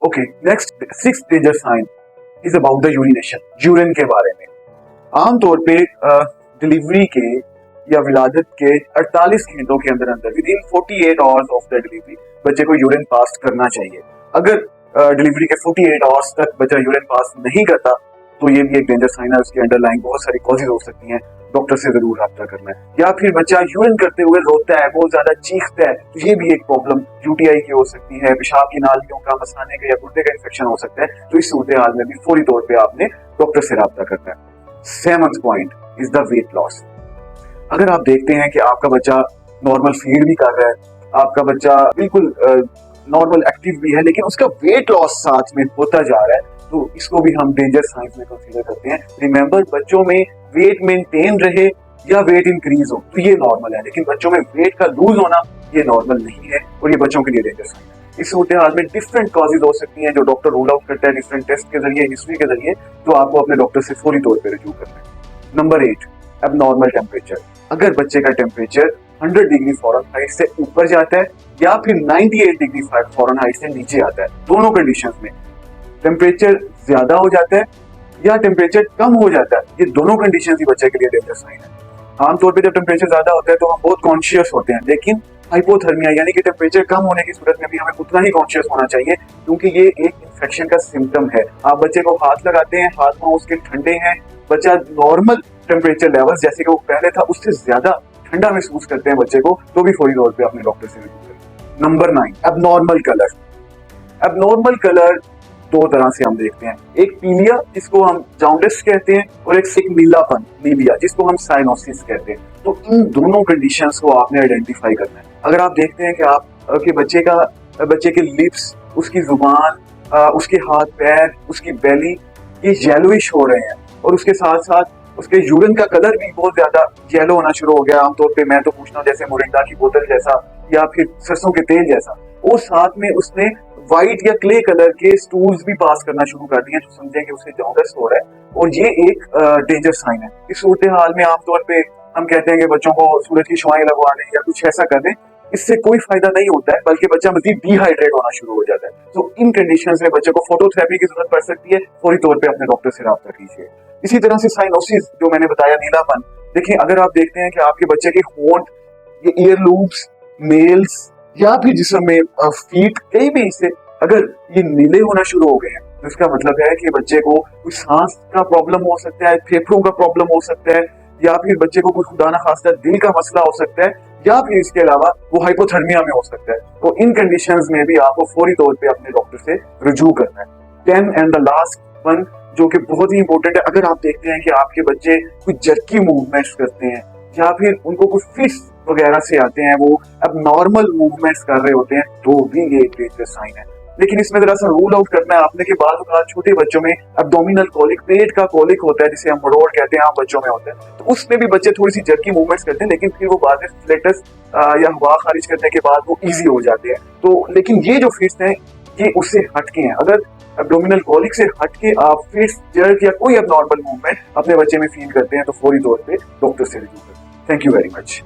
Okay, next six danger sign is about the urination, urine के बारे में। आमतौर पे डिलीवरी के या विलादत के 48 घंटों के अंदर अंदर with in 48 hours of the delivery बच्चे को यूरिन पास करना चाहिए। अगर डिलीवरी के 48 आवर्स तक बच्चा यूरिन पास नहीं करता तो ये भी एक डेंजर साइन है, उसके अंडरलाइन बहुत सारी कॉजेज हो सकती हैं, डॉक्टर से जरूर रब्ता करना है। या फिर बच्चा यूरिन करते हुए रोता है, बहुत ज्यादा चीखता है, तो ये भी एक प्रॉब्लम यूटीआई की हो सकती है, पेशाब की नालियों का, मसाने का या गुर्दे का इन्फेक्शन हो सकता है। तो इस सूरत हाल में भी फौरी तौर पे आपने डॉक्टर से रब्ता करना है। Seventh point is the weight loss. अगर आप देखते हैं कि आपका बच्चा नॉर्मल फीड भी कर रहा है, आपका बच्चा बिल्कुल नॉर्मल एक्टिव भी है, लेकिन उसका वेट लॉस साथ में होता जा रहा है, तो इसको भी हम डेंजर साइंस में कंसीडर करते हैं। रिमेंबर, बच्चों में वेट मेंटेन रहे या वेट इंक्रीज हो तो ये नॉर्मल है, लेकिन बच्चों में वेट का लूज होना ये नॉर्मल नहीं है और ये बच्चों के लिए डेंजर साइन है। इस सूरत हाल में डिफरेंट कॉजेज हो सकती हैं जो डॉक्टर रूल आउट करता है डिफरेंट टेस्ट के जरिए, हिस्ट्री के जरिए, तो आपको अपने डॉक्टर से फौरी तौर पर रजू करना है। Number 8, abnormal temperature. अगर बच्चे का टेम्परेचर 100 डिग्री फ़ारेनहाइट से ऊपर जाता है या फिर 98 डिग्री फ़ारेनहाइट से नीचे आता है, दोनों कंडीशंस में टेम्परेचर ज्यादा हो जाता है या टेम्परेचर कम हो जाता है, ये दोनों कंडीशंस ही बच्चे के लिए डेंजर साइन है। आमतौर पे जब टेम्परेचर ज्यादा होता है तो हम बहुत कॉन्शियस होते हैं, लेकिन हाइपोथर्मिया यानी कि टेम्परेचर कम होने की सूरत में भी हमें उतना ही कॉन्शियस होना चाहिए, क्योंकि ये एक इन्फेक्शन का सिम्टम है। आप बच्चे को हाथ लगाते हैं, हाथ पांव उसके ठंडे हैं, बच्चा नॉर्मल टेम्परेचर लेवल जैसे कि वो पहले था उससे ज्यादा ठंडा महसूस करते हैं बच्चे को, तो भी फौरी तौर पे अपने डॉक्टर से रजू करें। Number 9, abnormal colour. Abnormal colour दो तरह से हम देखते हैं, एक पीलिया जिसको हम जॉन्डिस कहते हैं और एक नीलापन, नीलिया, जिसको हम साइनोसिस कहते हैं। तो इन दोनों कंडीशंस को आपने आइडेंटिफाई करना है। अगर आप देखते हैं कि आप के बच्चे के लिप्स, उसकी जुबान, उसके हाथ पैर, उसकी बेली ये येलोइश हो रहे हैं और उसके साथ साथ उसके यूरिन का कलर भी बहुत ज्यादा येलो होना शुरू हो गया, आमतौर पे मैं तो पूछता हूँ जैसे मोरिंगा की बोतल जैसा या फिर सरसों के तेल जैसा, और साथ में उसने व्हाइट या क्ले कलर के स्टूल्स भी पास करना शुरू कर दिए, तो समझें कि उसे जॉन्डिस हो रहा है और ये एक डेंजर साइन है। इस सूरत हाल में आमतौर पे हम कहते हैं कि बच्चों को सूरज की शुआएं लगवा दें या कुछ ऐसा कर दें, इससे कोई फायदा नहीं होता है, बल्कि बच्चा मजीद डिहाइड्रेट होना शुरू हो जाता है। तो इन कंडीशंस में बच्चे को फोटोथेरेपी की जरूरत पड़ सकती है, फौरी तौर पे अपने डॉक्टर से रब्ता कीजिए। इसी तरह से साइनोसिस जो मैंने बताया, नीलापन, देखिए अगर आप देखते हैं कि आपके बच्चे के होंठ, ये ईयर लूप्स, नेल्स या फिर जिस्म में फीट, कई भी हिस्से अगर ये नीले होना शुरू हो गए हैं, तो इसका मतलब है कि बच्चे को कोई सांस का प्रॉब्लम हो सकता है, फेफड़ों का प्रॉब्लम हो सकता है, या फिर बच्चे को कोई खुदा ना खास्ता दिल का मसला हो सकता है, या फिर इसके अलावा वो हाइपोथर्मिया में हो सकता है। तो इन कंडीशंस में भी आपको फौरी तौर पे अपने डॉक्टर से रजू करना है। 10 एंड द लास्ट वन जो कि बहुत ही इंपॉर्टेंट है, अगर आप देखते हैं कि आपके बच्चे कुछ जर्की मूवमेंट्स करते हैं या फिर उनको कुछ फिट्स वगैरह से आते हैं, वो अब नॉर्मल मूवमेंट्स कर रहे होते हैं, तो भी ये एक डेंजर साइन है। लेकिन इसमें जरा सा रूल आउट करना है आपने कि बाद छोटे बच्चों में एब्डोमिनल कॉलिक, पेट का कॉलिक होता है जिसे हम मरोड़ कहते हैं, आम बच्चों में होता है, तो उसमें भी बच्चे थोड़ी सी जर्की मूवमेंट्स करते हैं, लेकिन फिर वो बाद में फ्लेटस या हवा खारिज करने के बाद वो इजी हो जाते हैं। तो लेकिन ये जो फिट्स हैं ये उससे हटके हैं। अगर एब्डोमिनल कॉलिक से हटके आप फिट्स, जर्क या कोई एबनॉर्मल मूवमेंट अपने बच्चे में फील करते हैं तो फौरी तौर पे डॉक्टर से रजू करें। Thank you very much.